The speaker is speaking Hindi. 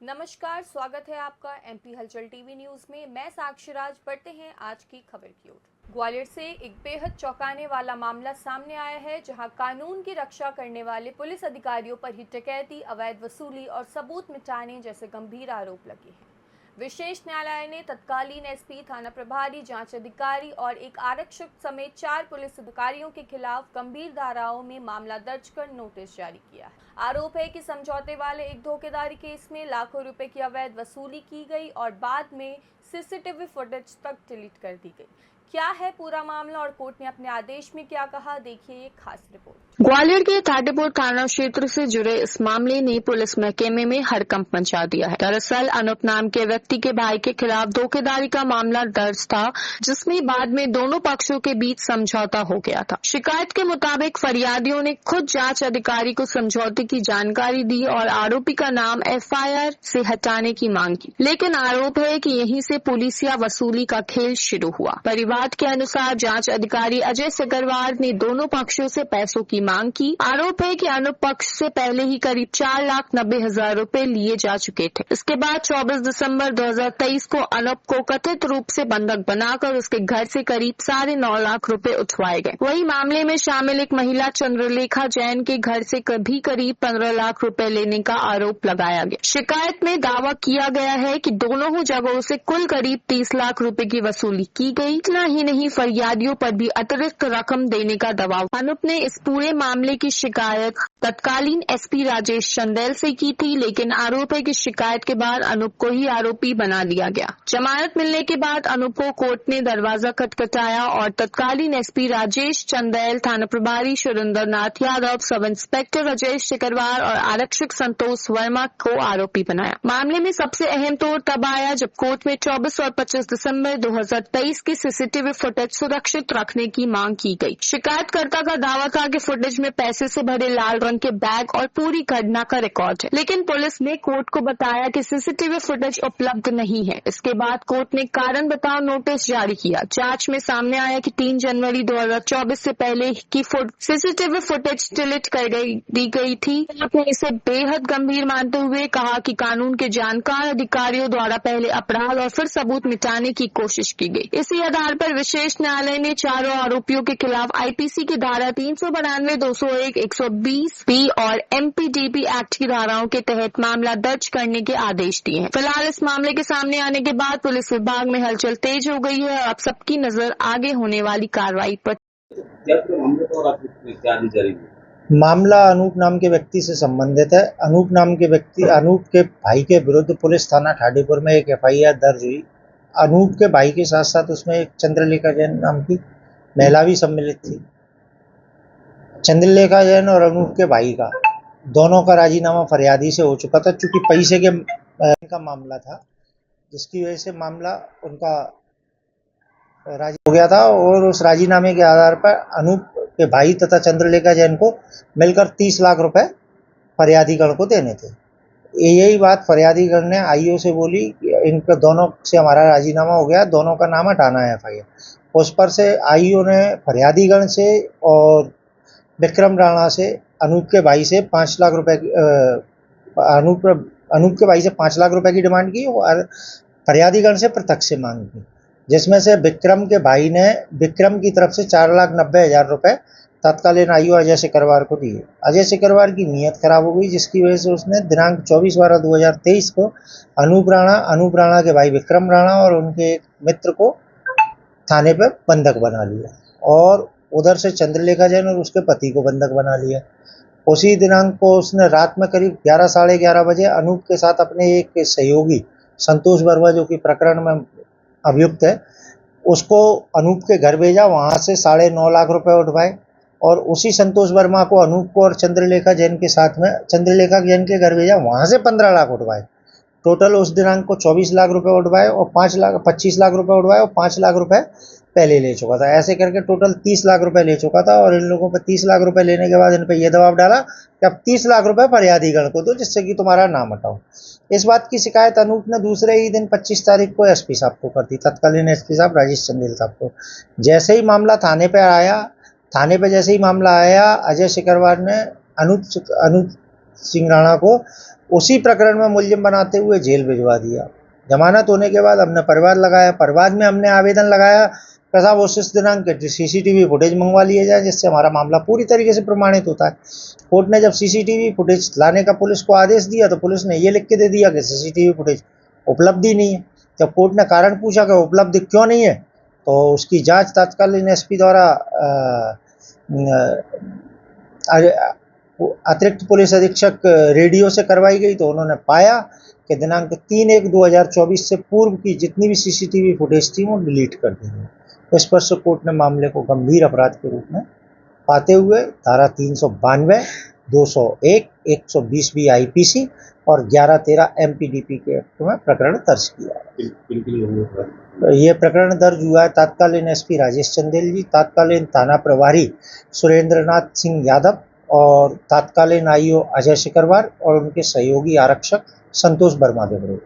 नमस्कार, स्वागत है आपका एमपी हलचल टीवी न्यूज में। मैं साक्षी राज। बढ़ते हैं आज की खबर की ओर। ग्वालियर से एक बेहद चौंकाने वाला मामला सामने आया है, जहां कानून की रक्षा करने वाले पुलिस अधिकारियों पर ही डकैती, अवैध वसूली और सबूत मिटाने जैसे गंभीर आरोप लगे हैं। विशेष न्यायालय ने तत्कालीन एसपी, थाना प्रभारी, जांच अधिकारी और एक आरक्षक समेत 4 पुलिस अधिकारियों के खिलाफ गंभीर धाराओं में मामला दर्ज कर नोटिस जारी किया है। आरोप है कि समझौते वाले एक धोखेधारी केस में लाखों रुपए की अवैध वसूली की गई और बाद में सीसीटीवी फुटेज तक डिलीट कर दी गई। क्या है पूरा मामला और कोर्ट ने अपने आदेश में क्या कहा, देखिए ये खास रिपोर्ट। ग्वालियर के थाटेपुर थाना क्षेत्र से जुड़े इस मामले ने पुलिस महकमे में हड़कंप मचा दिया है। दरअसल अनूप नाम के व्यक्ति के भाई के खिलाफ धोखेधारी का मामला दर्ज था, जिसमें बाद में दोनों पक्षों के बीच समझौता हो गया था। शिकायत के मुताबिक फरियादियों ने खुद जांच अधिकारी को समझौते की जानकारी दी और आरोपी का नाम एफआईआर से हटाने की मांग की, लेकिन आरोप है कि यहीं से पुलिसिया वसूली का खेल शुरू हुआ। परिवार के अनुसार जांच अधिकारी अजय सिकरवार ने दोनों पक्षों से पैसों की मांग की। आरोप है कि अनुप पक्ष से पहले ही करीब 4,90,000 रुपए लिए जा चुके थे। इसके बाद 24 दिसंबर 2023 को अनुप को कथित रूप से बंधक बनाकर उसके घर से करीब 9.5 लाख रुपए उठवाए गए। वही मामले में शामिल एक महिला चंद्रलेखा जैन के घर से भी करीब 15 लाख रुपए लेने का आरोप लगाया गया। शिकायत में दावा किया गया है कि दोनों ही जगहों से कुल करीब 30 लाख रुपए की वसूली की गई। इतना ही नहीं, फरियादियों पर भी अतिरिक्त रकम देने का दबाव। अनुप ने इस पूरे मामले की शिकायत तत्कालीन एसपी राजेश चंदेल से की थी, लेकिन आरोप है कि शिकायत के बाद अनुप को ही आरोपी बना दिया गया। जमानत मिलने के बाद अनुप को कोर्ट ने दरवाजा खटखटाया और तत्कालीन एसपी राजेश चंदेल, थाना प्रभारी सुरेंद्र नाथ यादव, सब इंस्पेक्टर अजय शिकरवार और आरक्षक संतोष वर्मा को आरोपी बनाया। मामले में सबसे अहम तोड़ तब आया जब कोर्ट में 24 और 25 दिसंबर 2023 की सीसीटीवी फुटेज सुरक्षित रखने की मांग की गई। शिकायतकर्ता का दावा था कि फुटेज में पैसे से भरे लाल रंग के बैग और पूरी घटना का रिकॉर्ड है, लेकिन पुलिस ने कोर्ट को बताया कि सीसीटीवी फुटेज उपलब्ध नहीं है। इसके बाद कोर्ट ने कारण बताओ नोटिस जारी किया। जांच में सामने आया कि 3 जनवरी 2024 से पहले की सीसीटीवी फुटेज डिलीट कर दी गई थी। कोर्ट ने इसे बेहद गंभीर मानते हुए कहा कि कानून के जानकार अधिकारियों द्वारा पहले अपराध और फिर सबूत मिटाने की कोशिश की गई। इसी आधार पर विशेष न्यायालय ने चारों आरोपियों के खिलाफ आईपीसी की धारा 392, 201, 120 बी और एमपीडीपी एक्ट की धाराओं के तहत मामला दर्ज करने के आदेश दिए हैं। फिलहाल इस मामले के सामने आने के बाद पुलिस विभाग में हलचल तेज हो गई है और अब सबकी नजर आगे होने वाली कार्रवाई पर। मामला अनूप नाम के व्यक्ति से संबंधित है। अनूप नाम के व्यक्ति, अनूप के भाई के विरुद्ध पुलिस थाना ठाडीपुर में एक एफआईआर दर्ज हुई। अनूप के भाई के साथ साथ उसमें एक चंद्रलेखा जैन नाम की महिला भी सम्मिलित थी। चंद्रलेखा जैन और अनूप के भाई का दोनों का राजीनामा फरियादी से हो चुका था, चूंकि पैसे के का मामला था, जिसकी वजह से मामला उनका राजी हो गया था और उस राजीनामे के आधार पर अनूप के भाई तथा चंद्रलेखा जैन को मिलकर 30 लाख रुपए फरियादीगण को देने थे। यही बात फरियादीगण ने आईओ से बोली कि इनके दोनों से हमारा राजीनामा हो गया, दोनों का नाम हटाना है एफआईआर। उस पर से आईओ ने फरियादीगण से और विक्रम राणा से अनूप के भाई से 5 लाख रुपए अनूप के भाई से 5 लाख रुपए की डिमांड की और फरियादीगण से पृथक से मांग की, जिसमें से विक्रम के भाई ने विक्रम की तरफ से 4,90,000 रुपए तत्कालीन आईओ अजय सिकरवार को दिए। अजय सिकरवार की नीयत खराब हो गई, जिसकी वजह से उसने दिनांक 24/12/2023 को अनूप राणा के भाई विक्रम राणा और उनके एक मित्र को थाने पर बंधक बना लिया और उधर से चंद्रलेखा जैन और उसके पति को बंधक बना लिया। उसी दिनांक को उसने रात में करीब 11 साढ़े 11 बजे अनूप के साथ अपने एक सहयोगी संतोष वर्मा, जो कि प्रकरण में अभियुक्त है, उसको अनूप के घर भेजा। वहां से 9.5 लाख रुपए उठवाए और उसी संतोष वर्मा को अनूप को और चंद्रलेखा जैन के साथ में चंद्रलेखा जैन के घर भेजा। वहां से 15 लाख उठवाए। टोटल उस दिनांक को 24 लाख रुपए उठवाए और 25 लाख रुपए उठवाए और 5 लाख रुपए पहले ले चुका था। ऐसे करके टोटल 30 लाख रुपए ले चुका था और इन लोगों पर 30 लाख रुपए लेने के बाद इन पर यह दबाव डाला कि अब 30 लाख रुपए फरियादीगण को दो, जिससे कि तुम्हारा नाम हटाओ। इस बात की शिकायत अनूप ने दूसरे ही दिन 25 तारीख को एसपी साहब को कर दी, तत्कालीन एसपी साहब राजेश चंदेल साहब को। जैसे ही मामला थाने पे जैसे ही मामला आया, अजय सिकरवार ने अनूप सिंह राणा को उसी प्रकरण में मुलजिम बनाते हुए जेल भिजवा दिया। जमानत होने के बाद हमने परिवाद लगाया। परिवाद में हमने आवेदन लगाया कि साहब उस दिनांक के सीसीटीवी फुटेज मंगवा लिए जाए, जिससे हमारा मामला पूरी तरीके से प्रमाणित होता है। कोर्ट ने जब सीसीटीवी फुटेज लाने का पुलिस को आदेश दिया तो पुलिस ने ये लिख के दे दिया कि सीसीटीवी फुटेज उपलब्ध ही नहीं है। जब कोर्ट ने कारण पूछा कि उपलब्ध क्यों नहीं है, तो उसकी जांच तत्कालीन एसपी द्वारा अतिरिक्त पुलिस अधीक्षक रेडियो से करवाई गई, तो उन्होंने पाया कि दिनांक 3/1/2024 से पूर्व की जितनी भी सीसीटीवी फुटेज थी वो डिलीट कर दी गई। इस पर से कोर्ट ने मामले को गंभीर अपराध के रूप में पाते हुए धारा 392, 201, 120B आईपीसी और 11-13 एमपीडीपी के एक्ट में प्रकरण दर्ज किया। तो ये प्रकरण दर्ज हुआ है तत्कालीन एसपी राजेश चंदेल जी, तत्कालीन थाना प्रभारी सुरेंद्रनाथ सिंह यादव और तत्कालीन आईओ अजय शिकरवार और उनके सहयोगी आरक्षक संतोष वर्मा के विरुद्ध।